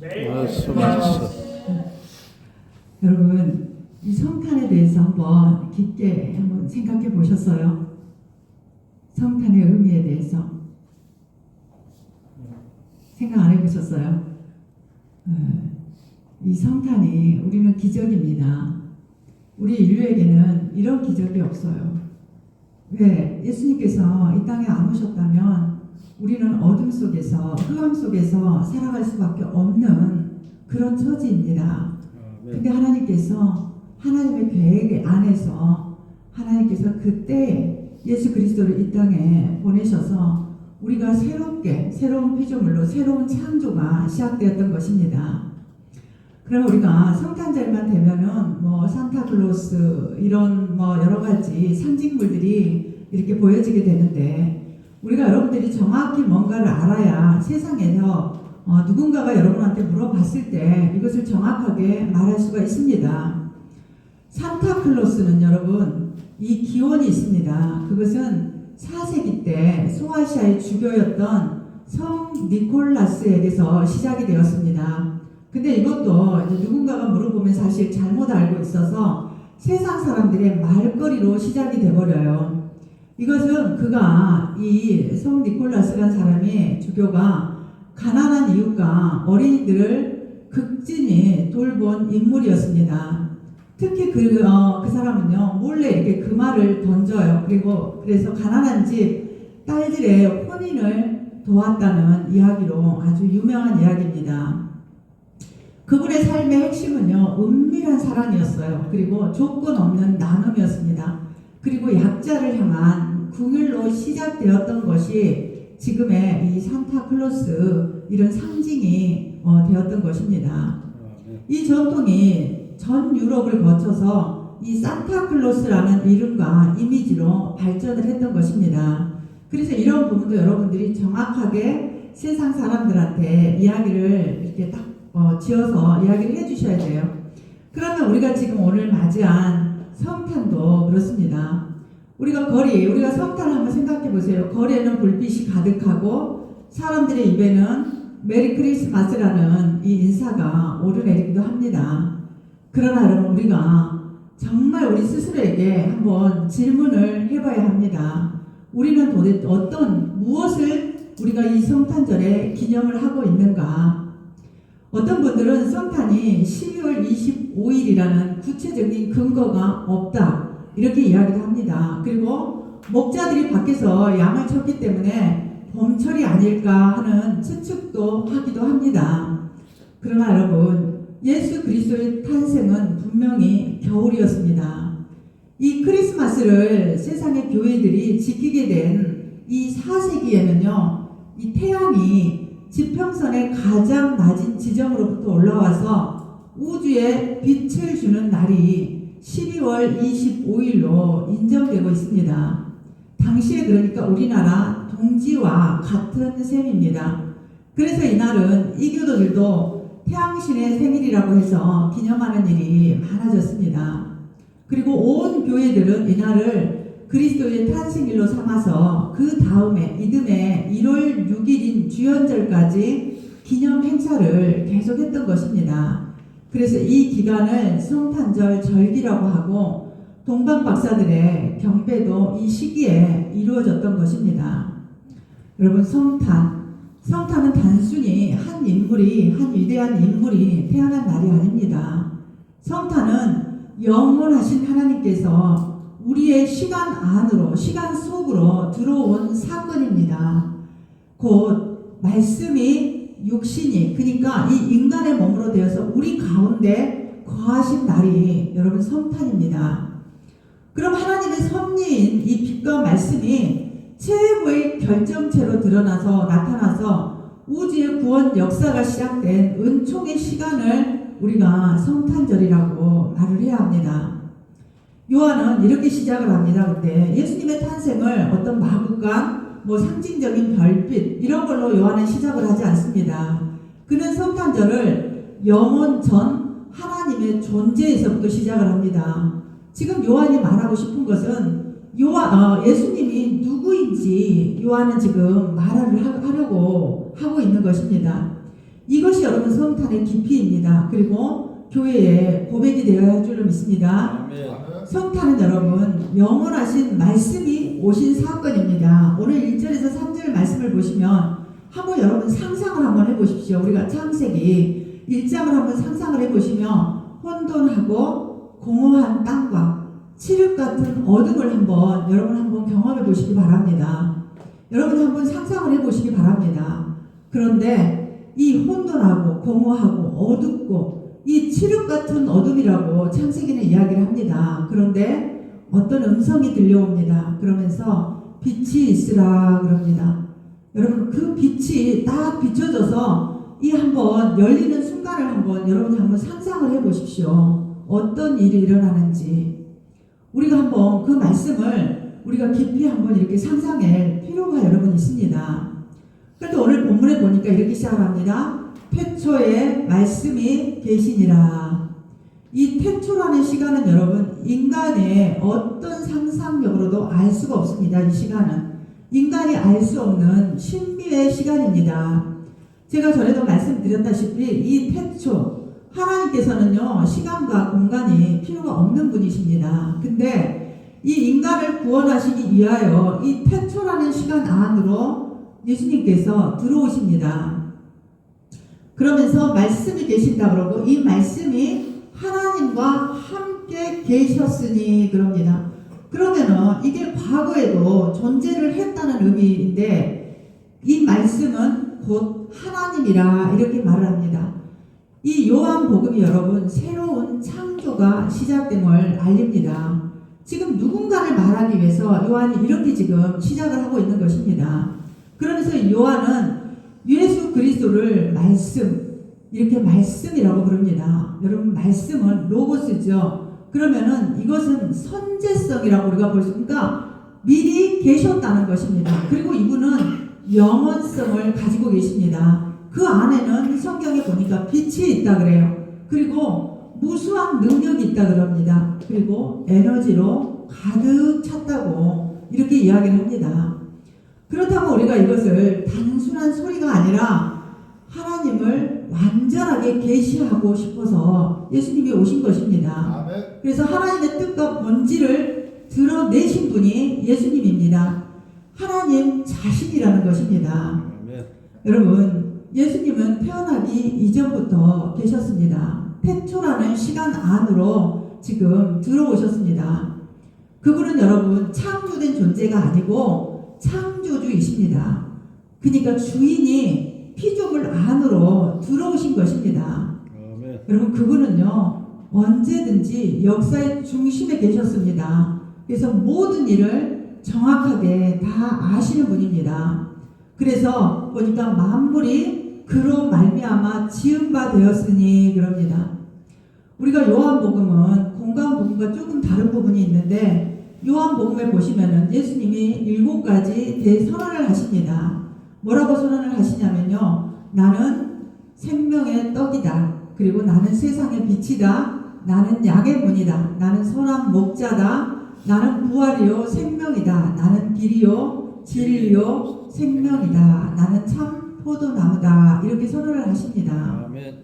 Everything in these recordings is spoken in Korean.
맞았어. 여러분, 이 성탄에 대해서 한번 깊게 한번 생각해 보셨어요? 성탄의 의미에 대해서 생각 안 해보셨어요? 이 성탄이 우리는 기적입니다. 우리 인류에게는 이런 기적이 없어요. 왜? 예수님께서 이 땅에 안 오셨다면 우리는 어둠 속에서, 흑암 속에서 살아갈 수밖에 없는 그런 처지입니다. 근데 하나님께서 하나님의 계획 안에서 하나님께서 그때 예수 그리스도를 이 땅에 보내셔서 우리가 새로운 피조물로 새로운 창조가 시작되었던 것입니다. 그러면 우리가 성탄절만 되면은 산타클로스 이런 여러 가지 상징물들이 이렇게 보여지게 되는데, 우리가 여러분들이 정확히 뭔가를 알아야 세상에서 누군가가 여러분한테 물어봤을 때 이것을 정확하게 말할 수가 있습니다. 산타클로스는 여러분, 이 기원이 있습니다. 그것은 4세기 때 소아시아의 주교였던 성 니콜라스에게서 시작이 되었습니다. 근데 이것도 이제 누군가가 물어보면 사실 잘못 알고 있어서 세상 사람들의 말거리로 시작이 돼버려요. 이것은 그가 이 성 니콜라스라는 사람이, 주교가 가난한 이웃과 어린이들을 극진히 돌본 인물이었습니다. 특히 그 사람은요, 몰래 이렇게 금화를 던져요. 그래서 가난한 집 딸들의 혼인을 도왔다는 이야기로 아주 유명한 이야기입니다. 그분의 삶의 핵심은요, 은밀한 사랑이었어요. 그리고 조건 없는 나눔이었습니다. 그리고 약자를 향한 궁율로 시작되었던 것이 지금의 이 산타클로스, 이런 상징이 되었던 것입니다. 이 전통이 전 유럽을 거쳐서 이 산타클로스라는 이름과 이미지로 발전을 했던 것입니다. 그래서 이런 부분도 여러분들이 정확하게 세상 사람들한테 이야기를 이렇게 딱 지어서 이야기를 해주셔야 돼요. 그러면 우리가 지금 오늘 맞이한 성탄도 그렇습니다. 우리가 성탄을 한번 생각해 보세요. 거리에는 불빛이 가득하고 사람들의 입에는 메리 크리스마스라는 이 인사가 오르내리기도 합니다. 그러나 여러분, 우리가 정말 우리 스스로에게 한번 질문을 해봐야 합니다. 우리는 도대체 무엇을 우리가 이 성탄절에 기념을 하고 있는가? 어떤 분들은 성탄이 12월 25일이라는 구체적인 근거가 없다, 이렇게 이야기를 합니다. 그리고 목자들이 밖에서 양을 쳤기 때문에 봄철이 아닐까 하는 추측도 하기도 합니다. 그러나 여러분, 예수 그리스도의 탄생은 분명히 겨울이었습니다. 이 크리스마스를 세상의 교회들이 지키게 된 이 4세기에는요, 이 태양이 지평선의 가장 낮은 지점으로부터 올라와서 우주에 빛을 주는 날이 12월 25일로 인정되고 있습니다. 당시에 그러니까 우리나라 동지와 같은 셈입니다. 그래서 이날은 이교도들도 태양신의 생일이라고 해서 기념하는 일이 많아졌습니다. 그리고 온 교회들은 이날을 그리스도의 탄생일로 삼아서 그 다음에 이듬해 1월 6일인 주연절까지 기념 행사를 계속했던 것입니다. 그래서 이 기간을 성탄절 절기라고 하고 동방 박사들의 경배도 이 시기에 이루어졌던 것입니다. 여러분, 성탄은 단순히 한 위대한 인물이 태어난 날이 아닙니다. 성탄은 영원하신 하나님께서 우리의 시간 속으로 들어온 사건입니다. 곧 말씀이 육신이, 그러니까 이 인간의 몸으로 되어서 우리 가운데 거하신 날이 여러분 성탄입니다. 그럼 하나님의 섭리인 이 빛과 말씀이 최고의 결정체로 나타나서 우주의 구원 역사가 시작된 은총의 시간을 우리가 성탄절이라고 말을 해야 합니다. 요한은 이렇게 시작을 합니다. 그때 예수님의 탄생을 어떤 마구간, 상징적인 별빛 이런 걸로 요한은 시작을 하지 않습니다. 그는 성탄절을 영원 전 하나님의 존재에서부터 시작을 합니다. 지금 요한이 말하고 싶은 것은 예수님이 누구인지 요한은 지금 말을 하려고 하고 있는 것입니다. 이것이 여러분 성탄의 깊이입니다. 그리고 교회의 고백이 되어야 할 줄로 믿습니다. 아멘. 성탄은 여러분 영원하신 말씀이 오신 사건입니다. 오늘 1절에서 3절 말씀을 보시면 한번 여러분 상상을 한번 해보십시오. 우리가 창세기 1장을 한번 상상을 해보시면 혼돈하고 공허한 땅과 칠흑 같은 어둠을 여러분 한번 경험해 보시기 바랍니다. 여러분 한번 상상을 해보시기 바랍니다. 그런데 이 혼돈하고 공허하고 어둡고 이 칠흑 같은 어둠이라고 창세기는 이야기를 합니다. 그런데 어떤 음성이 들려옵니다. 그러면서 빛이 있으라 그럽니다. 여러분 그 빛이 딱 비춰져서 이 한번 열리는 순간을 여러분이 한번 상상을 해보십시오. 어떤 일이 일어나는지 우리가 한번 그 말씀을 우리가 깊이 한번 이렇게 상상할 필요가 여러분 있습니다. 그런데 오늘 본문에 보니까 이렇게 시작을 합니다. 태초에 말씀이 계시니라. 이 태초라는 시간은 여러분 인간의 어떤 상상력으로도 알 수가 없습니다. 이 시간은 인간이 알 수 없는 신비의 시간입니다. 제가 전에도 말씀드렸다시피 이 태초 하나님께서는요 시간과 공간이 필요가 없는 분이십니다. 근데 이 인간을 구원하시기 위하여 이 태초라는 시간 안으로 예수님께서 들어오십니다. 그러면서 말씀이 계신다 그러고 이 말씀이 하나님과 함께 계셨으니 그럽니다. 그러면은 이게 과거에도 존재를 했다는 의미인데 이 말씀은 곧 하나님이라 이렇게 말을 합니다. 이 요한복음이 여러분 새로운 창조가 시작됨을 알립니다. 지금 누군가를 말하기 위해서 요한이 이렇게 지금 시작을 하고 있는 것입니다. 그러면서 요한은 예수 그리스도를 말씀 이렇게 말씀이라고 부릅니다. 여러분 말씀은 로고스죠. 그러면은 이것은 선제성이라고 우리가 볼 수 있으니까 미리 계셨다는 것입니다. 그리고 이분은 영원성을 가지고 계십니다. 그 안에는 성경에 보니까 빛이 있다 그래요. 그리고 무수한 능력이 있다 그럽니다. 그리고 에너지로 가득 찼다고 이렇게 이야기를 합니다. 그렇다고 우리가 이것을 단순한 소리가 아니라 하나님을 완전하게 계시하고 싶어서 예수님이 오신 것입니다. 아멘. 그래서 하나님의 뜻과 본질을 드러내신 분이 예수님입니다. 하나님 자신이라는 것입니다. 아멘. 여러분 예수님은 태어나기 이전부터 계셨습니다. 태초라는 시간 안으로 지금 들어오셨습니다. 그분은 여러분 창조된 존재가 아니고 창조주이십니다. 그러니까 주인이 피조물 안으로 들어오신 것입니다. 아멘. 여러분 그분은요 언제든지 역사의 중심에 계셨습니다. 그래서 모든 일을 정확하게 다 아시는 분입니다. 그래서 보니까 만물이 그로 말미암아 지은 바 되었으니 그럽니다. 우리가 요한복음은 공관복음과 조금 다른 부분이 있는데 요한복음에 보시면은 예수님이 7가지 대선언을 하십니다. 뭐라고 선언을 하시냐면요. 나는 생명의 떡이다. 그리고 나는 세상의 빛이다. 나는 약의 문이다. 나는 선한 목자다. 나는 부활이요 생명이다. 나는 길이요 진리요 생명이다. 나는 참 포도나무다. 이렇게 선언을 하십니다. 아멘.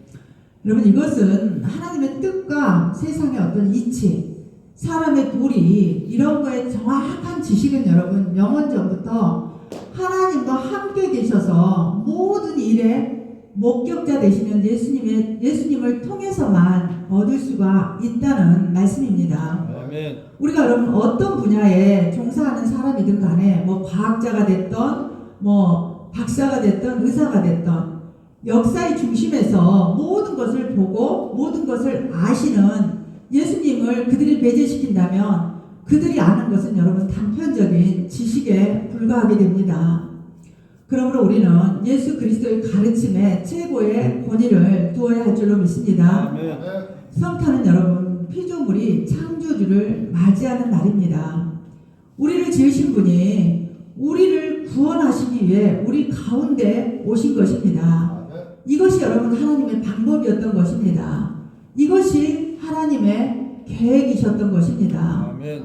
여러분 이것은 하나님의 뜻과 세상의 어떤 이치, 사람의 도리 이런 거에 정확한 지식은 여러분 영원 전부터 하나님과 함께 계셔서 모든 일에 목격자 되시는 예수님을 통해서만 얻을 수가 있다는 말씀입니다. 아멘. 우리가 여러분 어떤 분야에 종사하는 사람이든 간에 뭐 과학자가 됐던 뭐 박사가 됐던 의사가 됐던 역사의 중심에서 모든 것을 보고 모든 것을 아시는 예수님을 그들이 배제시킨다면 그들이 아는 것은 여러분 단편적인 지식에 불과하게 됩니다. 그러므로 우리는 예수 그리스도의 가르침에 최고의 권위를 두어야 할 줄로 믿습니다. 아멘. 성탄은 여러분 피조물이 창조주를 맞이하는 날입니다. 우리를 지으신 분이 우리를 구원하시기 위해 우리 가운데 오신 것입니다. 이것이 여러분 하나님의 방법이었던 것입니다. 이것이 하나님의 계획이셨던 것입니다. 아멘.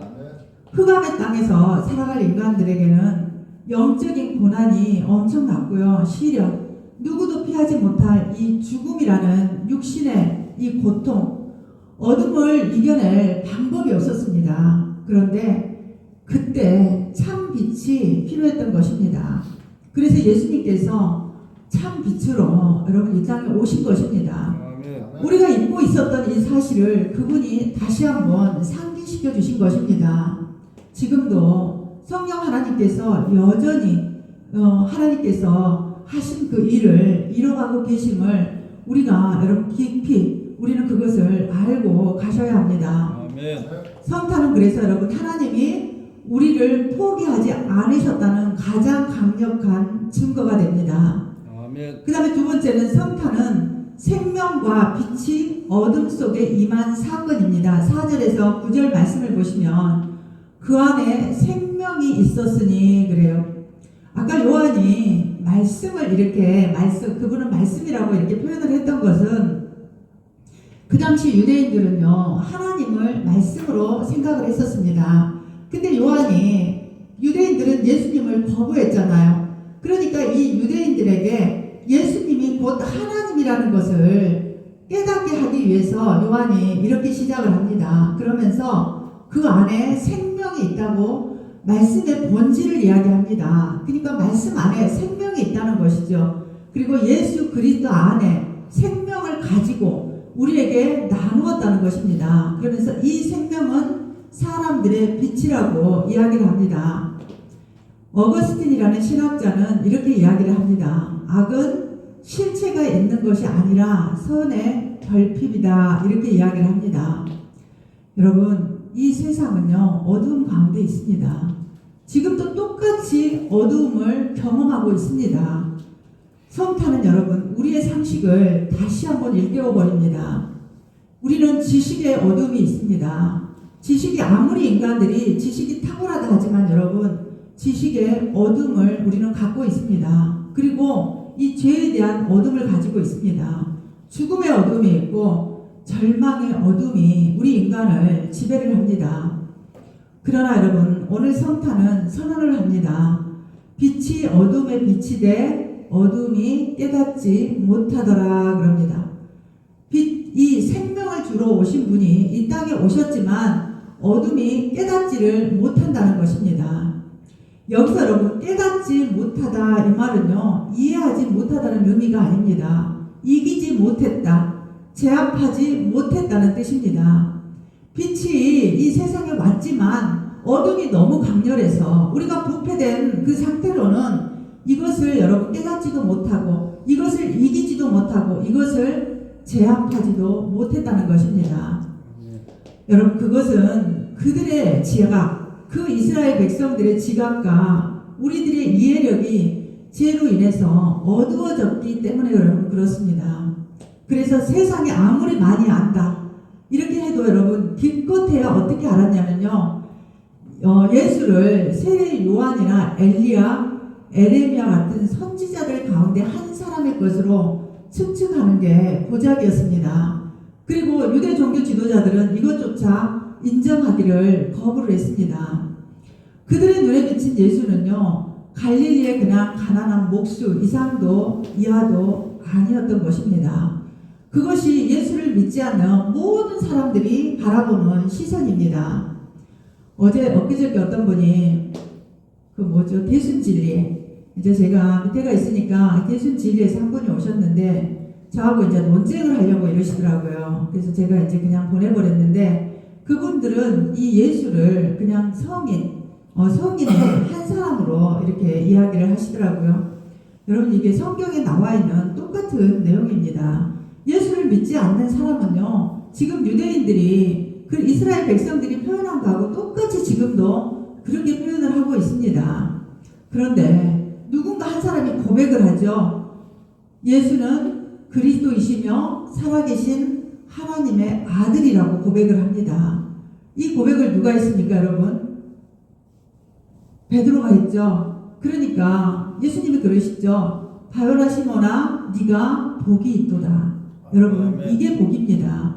흑암의 땅에서 살아갈 인간들에게는 영적인 고난이 엄청났고요. 시련, 누구도 피하지 못할 이 죽음이라는 육신의 이 고통, 어둠을 이겨낼 방법이 없었습니다. 그런데 그때 참 빛이 필요했던 것입니다. 그래서 예수님께서 참 빛으로 여러분 이 땅에 오신 것입니다. 우리가 잊고 있었던 이 사실을 그분이 다시 한번 상기시켜 주신 것입니다. 지금도 성령 하나님께서 여전히 하나님께서 하신 그 일을 이뤄가고 계심을 우리가 여러분 깊이 우리는 그것을 알고 가셔야 합니다. 아멘. 성탄은 그래서 여러분 하나님이 우리를 포기하지 않으셨다는 가장 강력한 증거가 됩니다. 아멘. 그 다음에 두 번째는 성탄은 생명과 빛이 어둠 속에 임한 사건입니다. 4절에서 9절 말씀을 보시면 그 안에 생명이 있었으니 그래요. 아까 요한이 말씀을 이렇게 그분은 말씀이라고 이렇게 표현을 했던 것은 그 당시 유대인들은요 하나님을 말씀으로 생각을 했었습니다. 근데 요한이 유대인들은 예수님을 거부했잖아요. 그러니까 이 유대인들에게 예수님이 곧 하나님이라는 것을 깨닫게 하기 위해서 요한이 이렇게 시작을 합니다. 그러면서 그 안에 생명이 있다고 말씀의 본질을 이야기합니다. 그러니까 말씀 안에 생명이 있다는 것이죠. 그리고 예수 그리스도 안에 생명을 가지고 우리에게 나누었다는 것입니다. 그러면서 이 생명은 사람들의 빛이라고 이야기를 합니다. 어거스틴이라는 신학자는 이렇게 이야기를 합니다. 악은 실체가 있는 것이 아니라 선의 결핍이다. 이렇게 이야기를 합니다. 여러분, 이 세상은요, 어두운 가운데 있습니다. 지금도 똑같이 어두움을 경험하고 있습니다. 성탄은 여러분, 우리의 상식을 다시 한번 일깨워버립니다. 우리는 지식의 어둠이 있습니다. 지식이 아무리 인간들이 지식이 탁월하다 하지만 여러분, 지식의 어둠을 우리는 갖고 있습니다. 그리고 이 죄에 대한 어둠을 가지고 있습니다. 죽음의 어둠이 있고 절망의 어둠이 우리 인간을 지배를 합니다. 그러나 여러분, 오늘 성탄은 선언을 합니다. 빛이 어둠에 비치되 어둠이 깨닫지 못하더라 그럽니다. 이 생명을 주러 오신 분이 이 땅에 오셨지만 어둠이 깨닫지를 못한다는 것입니다. 여기서 여러분 깨닫지 못하다 이 말은요 이해하지 못하다는 의미가 아닙니다. 이기지 못했다, 제압하지 못했다는 뜻입니다. 빛이 이 세상에 왔지만 어둠이 너무 강렬해서 우리가 부패된 그 상태로는 이것을 여러분 깨닫지도 못하고 이것을 이기지도 못하고 이것을 제압하지도 못했다는 것입니다. 여러분 그것은 그들의 지각, 그 이스라엘 백성들의 지각과 우리들의 이해력이 죄로 인해서 어두워졌기 때문에 여러분 그렇습니다. 그래서 세상에 아무리 많이 안다 이렇게 해도 여러분 기껏해야 어떻게 알았냐면요 예수를 세례 요한이나 엘리야, 에레미야 같은 선지자들 가운데 한 사람의 것으로 측측하는 게 고작이었습니다. 그리고 유대 종교 지도자들은 이것조차 인정하기를 거부를 했습니다. 그들의 눈에 비친 예수는요 갈릴리의 그냥 가난한 목수 이상도 이하도 아니었던 것입니다. 그것이 예수를 믿지 않는 모든 사람들이 바라보는 시선입니다. 엊그저께 어떤 분이 대순진리, 이제 제가 밑에가 있으니까 대순진리에서 한 분이 오셨는데 저하고 이제 논쟁을 하려고 이러시더라고요. 그래서 제가 이제 그냥 보내버렸는데 그분들은 이 예수를 그냥 성인의 한 사람으로 이렇게 이야기를 하시더라고요. 여러분 이게 성경에 나와 있는 똑같은 내용입니다. 예수를 믿지 않는 사람은요 지금 유대인들이 그 이스라엘 백성들이 표현한 거하고 똑같이 지금도 그렇게 표현을 하고 있습니다. 그런데 누군가 한 사람이 고백을 하죠. 예수는 그리스도이시며 살아계신 하나님의 아들이라고 고백을 합니다. 이 고백을 누가 했습니까 여러분? 베드로가 했죠. 그러니까 예수님이 그러시죠. 바요나 시몬아 네가 복이 있도다. 여러분 이게 복입니다.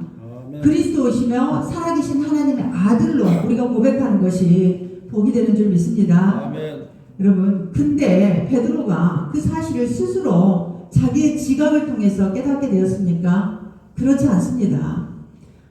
그리스도이시며 살아계신 하나님의 아들로 우리가 고백하는 것이 복이 되는 줄 믿습니다. 아멘. 여러분 근데 베드로가 그 사실을 스스로 자기의 지각을 통해서 깨닫게 되었습니까? 그렇지 않습니다.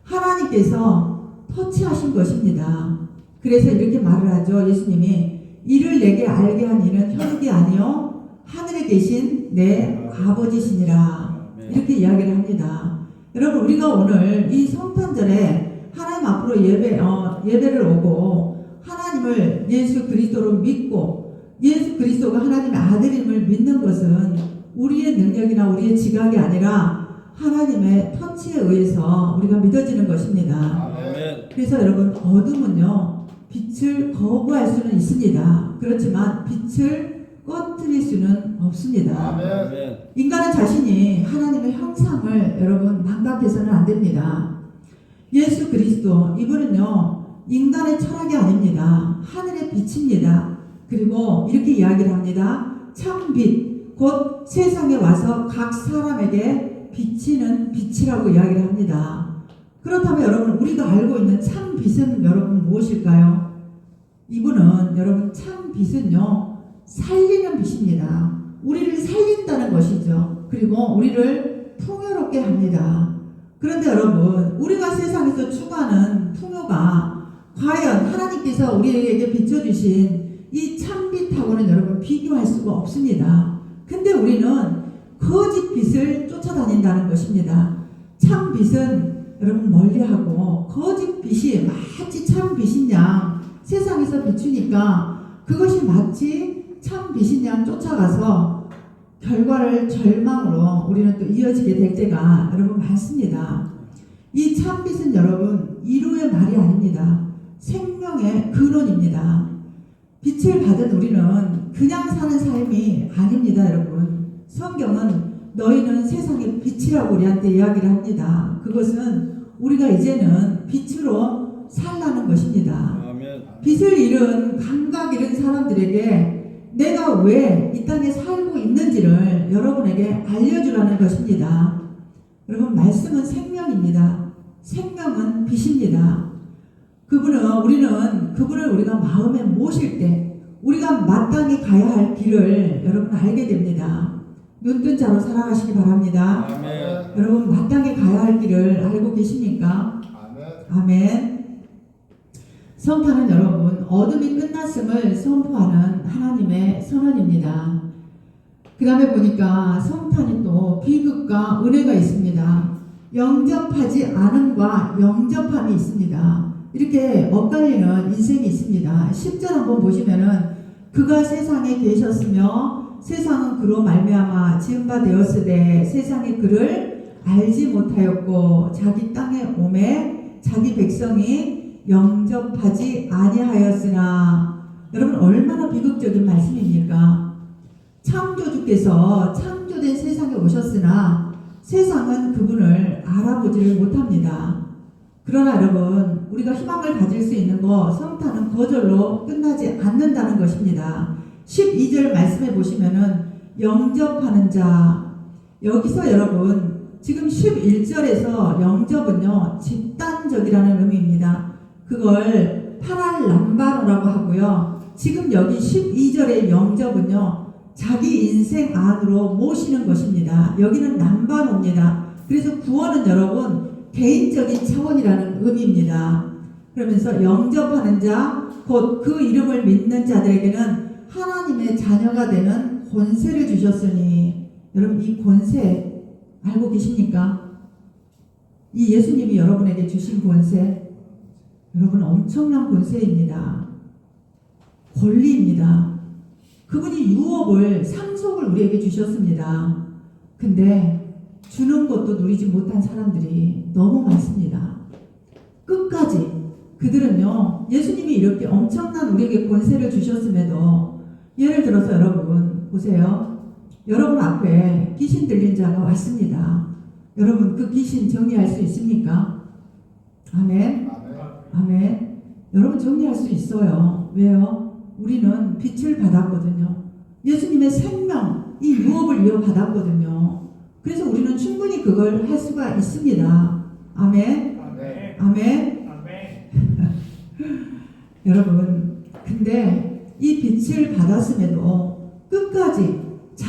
하나님께서 터치하신 것입니다. 그래서 이렇게 말을 하죠. 예수님이 이를 내게 알게 한 이는 혈육이 아니요 하늘에 계신 내 아버지시니라. 이렇게 이야기를 합니다. 여러분, 우리가 오늘 이 성탄절에 하나님 앞으로 예배를 오고 하나님을 예수 그리스도로 믿고 예수 그리스도가 하나님의 아들임을 믿는 것은 우리의 능력이나 우리의 지각이 아니라 하나님의 터치에 의해서 우리가 믿어지는 것입니다. 아멘. 그래서 여러분, 어둠은요 빛을 거부할 수는 있습니다. 그렇지만 빛을 꺼뜨릴 수는 없습니다. 아멘. 인간은 자신이 하나님의 형상을 여러분 망각해서는 안 됩니다. 예수 그리스도 이분은요 인간의 철학이 아닙니다. 하늘의 빛입니다. 그리고 이렇게 이야기를 합니다. 참빛 곧 세상에 와서 각 사람에게 비치는 빛이라고 이야기를 합니다. 그렇다면 여러분, 우리가 알고 있는 참빛은 여러분 무엇일까요? 이분은 여러분 참빛은요 살리는 빛입니다. 우리를 살린다는 것이죠. 그리고 우리를 풍요롭게 합니다. 그런데 여러분, 우리가 세상에서 추구하는 풍요가 과연 하나님께서 우리에게 비춰주신 이 참빛하고는 여러분 비교할 수가 없습니다. 근데 우리는 거짓 빛을 쫓아다닌다는 것입니다. 참빛은 여러분 멀리하고 거짓 빛이 마치 참빛인 양 세상에서 비추니까 그것이 마치 참빛인 양 쫓아가서 결과를 절망으로 우리는 또 이어지게 될 때가 여러분 많습니다. 이 참빛은 여러분 이루의 말이 아닙니다. 생명의 근원입니다. 빛을 받은 우리는 그냥 사는 삶이 아닙니다. 여러분, 성경은 너희는 세상의 빛이라고 우리한테 이야기를 합니다. 그것은 우리가 이제는 빛으로 살라는 것입니다. 아멘. 빛을 잃은 감각 잃은 사람들에게 내가 왜 이 땅에 살고 있는지를 여러분에게 알려주라는 것입니다. 여러분, 말씀은 생명입니다. 생명은 빛입니다. 우리는 그분을 우리가 마음에 모실 때 우리가 마땅히 가야 할 길을 여러분 알게 됩니다. 눈뜬 자로 살아가시기 바랍니다. 아멘. 여러분, 마땅히 가야 할 길을 알고 계십니까? 아멘. 성탄은 여러분 어둠이 끝났음을 선포하는 하나님의 선언입니다. 그 다음에 보니까 성탄이 또 비극과 은혜가 있습니다. 영접하지 않음과 영접함이 있습니다. 이렇게 엇갈리는 인생이 있습니다. 10절 한번 보시면은 그가 세상에 계셨으며 세상은 그로 말미암아 지은 바 되었으되 세상이 그를 알지 못하였고 자기 땅에 오매 자기 백성이 영접하지 아니하였으나. 여러분, 얼마나 비극적인 말씀입니까? 창조주께서 창조된 세상에 오셨으나 세상은 그분을 알아보지를 못합니다. 그러나 여러분, 우리가 희망을 가질 수 있는 거 성탄은 거절로 끝나지 않는다는 것입니다. 12절 말씀해 보시면은 영접하는 자, 여기서 여러분 지금 11절에서 영접은요 집단적이라는 의미입니다. 그걸 파랄람바노라고 하고요. 지금 여기 12절의 영접은요 자기 인생 안으로 모시는 것입니다. 여기는 람바노입니다. 그래서 구원은 여러분 개인적인 차원이라는 의미입니다. 그러면서 영접하는 자, 곧 그 이름을 믿는 자들에게는 하나님의 자녀가 되는 권세를 주셨으니. 여러분, 이 권세 알고 계십니까? 이 예수님이 여러분에게 주신 권세, 여러분 엄청난 권세입니다. 권리입니다. 그분이 유업을, 상속을 우리에게 주셨습니다. 근데 주는 것도 누리지 못한 사람들이 너무 많습니다. 끝까지 그들은요 예수님이 이렇게 엄청난 우리에게 권세를 주셨음에도, 예를 들어서 여러분 보세요. 여러분 앞에 귀신 들린 자가 왔습니다. 여러분, 그 귀신 정리할 수 있습니까? 아멘. 아멘. 여러분, 정리할 수 있어요. 왜요? 우리는 빛을 받았거든요. 예수님의 생명, 이 유업을 이어받았거든요. 그래서 우리는 충분히 그걸 할 수가 있습니다. 아멘. 아멘. 아멘. 여러분, 근데 이 빛을 받았음에도 끝까지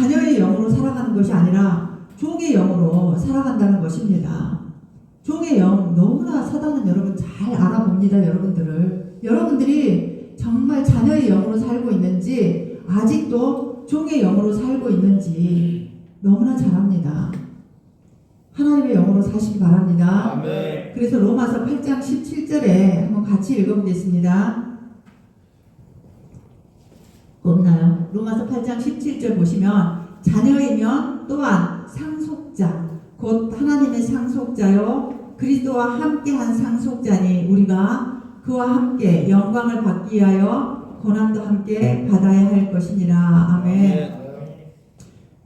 자녀의 영으로 살아가는 것이 아니라 종의 영으로 살아간다는 것입니다. 종의 영 너무나 사단은 여러분 잘 알아봅니다. 여러분들이 정말 자녀의 영으로 살고 있는지 아직도 종의 영으로 살고 있는지 너무나 잘 압니다. 하나님의 영으로 사시기 바랍니다. 아멘. 그래서 로마서 8장 17절에 한번 같이 읽어보겠습니다. 없나요? 로마서 8장 17절 보시면 자녀이면 또한 상속자 곧 하나님의 상속자요 그리스도와 함께한 상속자니 우리가 그와 함께 영광을 받기 위하여 고난도 함께 받아야 할 것이니라. 아멘.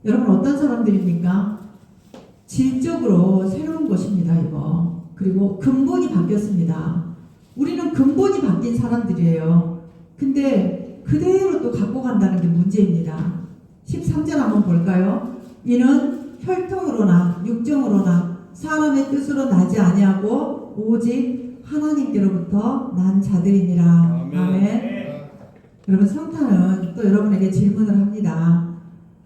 여러분 어떤 사람들입니까? 질적으로 새로운 것입니다. 이거. 그리고 근본이 바뀌었습니다. 우리는 근본이 바뀐 사람들이에요. 근데 그대로 또 갖고 간다는 게 문제입니다. 13절 한번 볼까요? 이는 혈통으로나 육정으로나 사람의 뜻으로 나지 아니하고 오직 하나님께로부터 난 자들이니라. 아멘. 여러분 성탄은 또 여러분에게 질문을 합니다.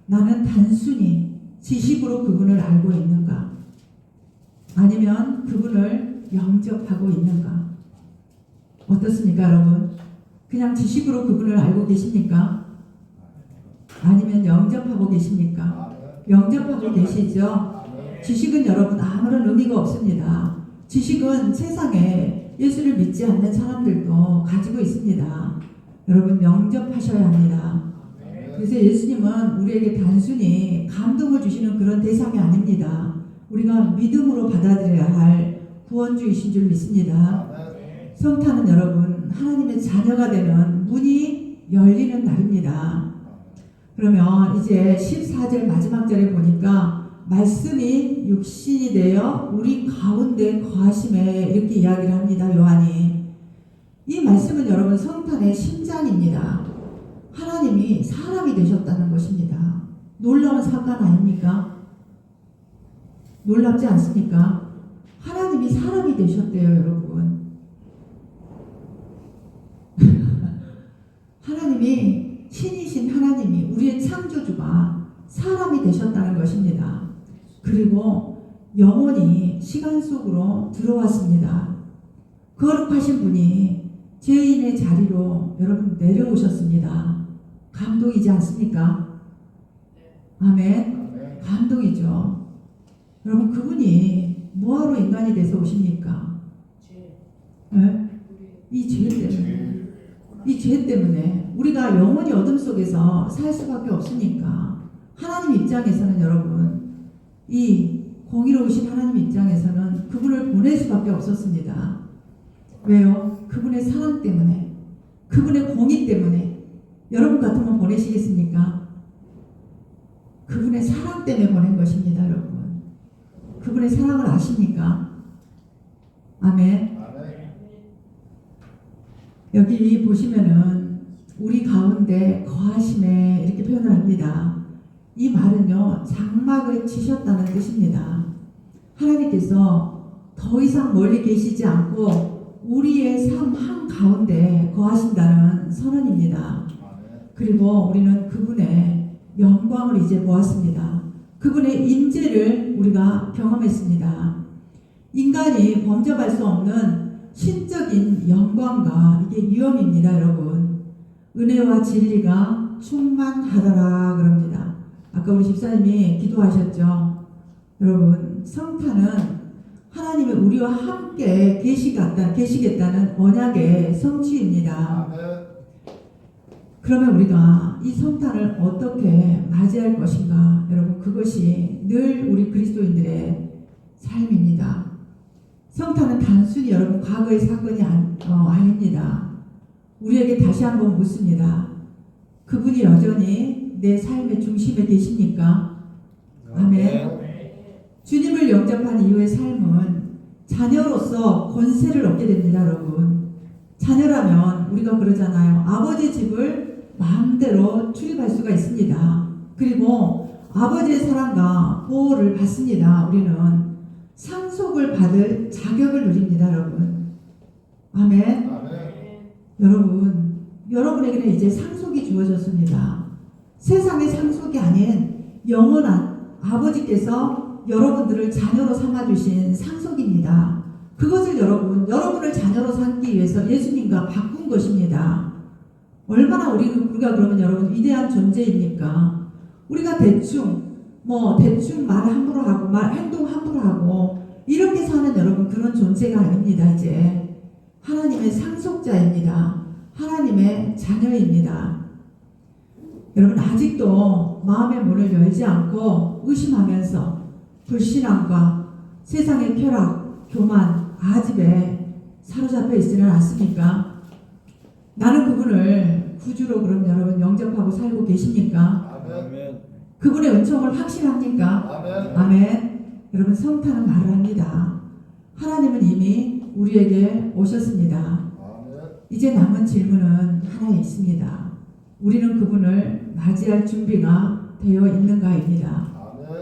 나는 단순히 지식으로 그분을 알고 있는가? 아니면 그분을 영접하고 있는가? 어떻습니까, 여러분? 그냥 지식으로 그분을 알고 계십니까? 아니면 영접하고 계십니까? 영접하고 계시죠? 지식은 여러분 아무런 의미가 없습니다. 지식은 세상에 예수를 믿지 않는 사람들도 가지고 있습니다. 여러분 영접하셔야 합니다. 그래서 예수님은 우리에게 단순히 감동을 주시는 그런 대상이 아닙니다. 우리가 믿음으로 받아들여야 할 구원주이신 줄 믿습니다. 성탄은 여러분 하나님의 자녀가 되는 문이 열리는 날입니다. 그러면 이제 14절 마지막 절에 보니까 말씀이 육신이 되어 우리 가운데 거하심에 이렇게 이야기를 합니다. 요한이. 이 말씀은 여러분 성탄의 심장입니다. 하나님이 사람이 되셨다는 것입니다. 놀라운 사건 아닙니까? 놀랍지 않습니까? 하나님이 사람이 되셨대요, 여러분. 하나님이 신이신 하나님이 우리의 창조주가 사람이 되셨다는 것입니다. 그리고 영원히 시간 속으로 들어왔습니다. 거룩하신 분이 죄인의 자리로 여러분 내려오셨습니다. 감동이지 않습니까? 아멘. 감동이죠. 여러분 그분이 뭐하러 인간이 돼서 오십니까? 네? 이 죄 때문에. 이 죄 때문에 우리가 영원히 어둠 속에서 살 수밖에 없으니까 하나님 입장에서는 여러분 이 공의로우신 하나님 입장에서는 그분을 보낼 수밖에 없었습니다. 왜요? 그분의 사랑 때문에 그분의 공의 때문에. 여러분 같으면 보내시겠습니까? 그분의 사랑 때문에 보낸 것입니다. 여러분 그분의 사랑을 아십니까? 아멘. 여기 보시면은 우리 가운데 거하심에 이렇게 표현을 합니다. 이 말은요 장막을 치셨다는 뜻입니다. 하나님께서 더 이상 멀리 계시지 않고 우리의 삶 한가운데 거하신다는 선언입니다. 그리고 우리는 그분의 영광을 이제 보았습니다. 그분의 임재를 우리가 경험했습니다. 인간이 범접할 수 없는 신적인 영광과 이게 위엄입니다, 여러분. 은혜와 진리가 충만하더라 그럽니다. 아까 우리 집사님이 기도하셨죠. 여러분, 성탄은 하나님의 우리와 함께 계시겠다는 언약의 성취입니다. 그러면 우리가 이 성탄을 어떻게 맞이할 것인가? 여러분, 그것이 늘 우리 그리스도인들의 삶입니다. 성탄은 단순히 여러분 과거의 사건이 아닙니다. 우리에게 다시 한번 묻습니다. 그분이 여전히 내 삶의 중심에 계십니까? 아멘. 주님을 영접한 이후의 삶은 자녀로서 권세를 얻게 됩니다, 여러분. 자녀라면 우리가 그러잖아요. 아버지 집을 마음대로 출입할 수가 있습니다. 그리고 아버지의 사랑과 보호를 받습니다. 우리는 상속을 받을 자격을 누립니다, 여러분. 아멘. 여러분, 여러분에게는 이제 상속이 주어졌습니다. 세상의 상속이 아닌 영원한 아버지께서 여러분들을 자녀로 삼아주신 상속입니다. 그것을 여러분을 자녀로 삼기 위해서 예수님과 바꾼 것입니다. 얼마나 우리가 그러면 여러분 위대한 존재입니까? 우리가 대충 말 함부로 하고 행동 함부로 하고 이렇게 사는 여러분 그런 존재가 아닙니다. 이제 하나님의 상속자입니다. 하나님의 자녀입니다. 여러분 아직도 마음의 문을 열지 않고 의심하면서 불신앙과 세상의 쾌락, 교만, 아집에 사로잡혀 있지는 않습니까? 나는 그분을 구주로 그럼 여러분 영접하고 살고 계십니까? 아멘. 그분의 은총을 확신합니까? 아멘. 아멘. 여러분 성탄은 말을 합니다. 하나님은 이미 우리에게 오셨습니다. 아멘. 이제 남은 질문은 하나 있습니다. 우리는 그분을 맞이할 준비가 되어 있는가입니다. 아멘.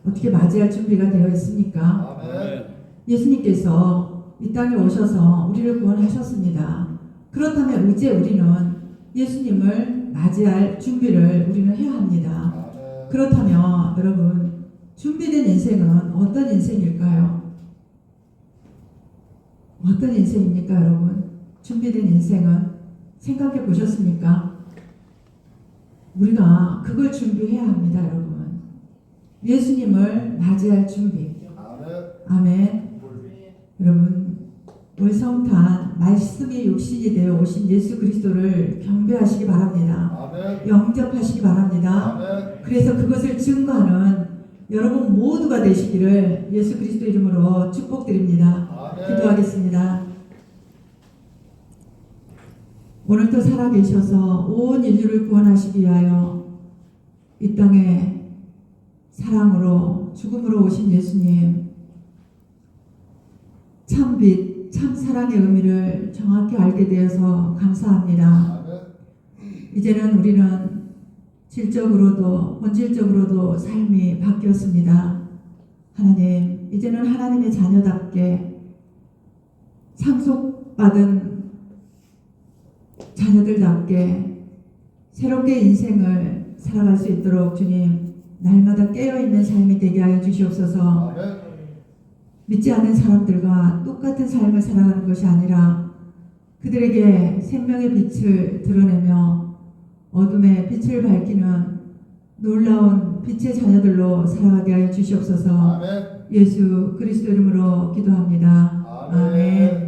어떻게 맞이할 준비가 되어 있습니까? 아멘. 예수님께서 이 땅에 오셔서 우리를 구원하셨습니다. 그렇다면 이제 우리는 예수님을 맞이할 준비를 우리는 해야 합니다. 아멘. 그렇다면 여러분 준비된 인생은 어떤 인생일까요? 어떤 인생입니까 여러분? 준비된 인생은 생각해 보셨습니까? 우리가 그걸 준비해야 합니다 여러분. 예수님을 맞이할 준비. 아멘. 여러분 올 성탄 말씀이 육신이 되어 오신 예수 그리스도를 경배하시기 바랍니다. 아멘. 영접하시기 바랍니다. 아멘. 그래서 그것을 증거하는 여러분 모두가 되시기를 예수 그리스도 이름으로 축복드립니다. 아멘. 기도하겠습니다. 오늘도 살아계셔서 온 인류를 구원하시기 위하여 이 땅에 사랑으로 죽음으로 오신 예수님, 참 빛, 참 사랑의 의미를 정확히 알게 되어서 감사합니다. 아멘. 이제는 우리는 질적으로도 본질적으로도 삶이 바뀌었습니다. 하나님, 이제는 하나님의 자녀답게 상속받은 자녀들답게 새롭게 인생을 살아갈 수 있도록 주님 날마다 깨어있는 삶이 되게 하여 주시옵소서. 아멘. 믿지 않는 사람들과 똑같은 삶을 살아가는 것이 아니라 그들에게 생명의 빛을 드러내며 어둠의 빛을 밝히는 놀라운 빛의 자녀들로 살아가게 하여 주시옵소서. 아멘. 예수 그리스도 이름으로 기도합니다. 아멘.